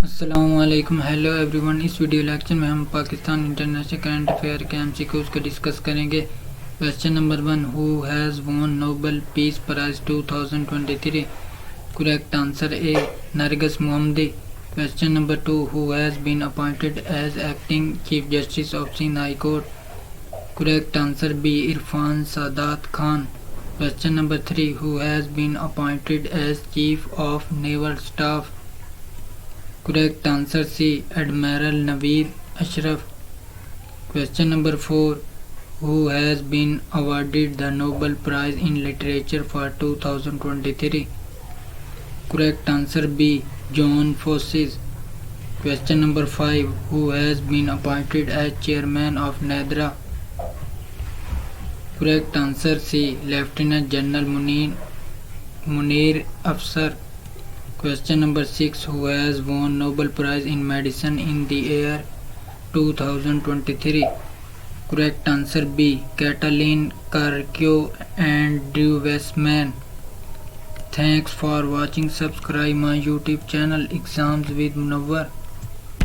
अस्सलामुअलैकुम, hello everyone. इस video lecture में हम पाकिस्तान इंटरनेशनल करंट अफेयर के MCQS को डिस्कस करेंगे। Question number 1, who has won Nobel peace prize 2023? Correct answer A, Narges Mohammadi. Question number 2, who has been appointed as acting chief justice of Sindh high court? Correct answer B, Irfan Saadat Khan. Question number 3, who has been appointed as chief of naval staff? Correct answer C, Admiral Naveed Ashraf. Question number 4, who has been awarded the Nobel Prize in Literature for 2023? Correct answer B, John Fosses. Question number 5, who has been appointed as chairman of NADRA? Correct answer C, Lieutenant General Munir Afsar. Question number 6, who has won Nobel Prize in Medicine in the year 2023? Correct answer B, Katalin Karikyo and Drew Westman. Thanks for watching. Subscribe my YouTube channel Exams with Munawwar.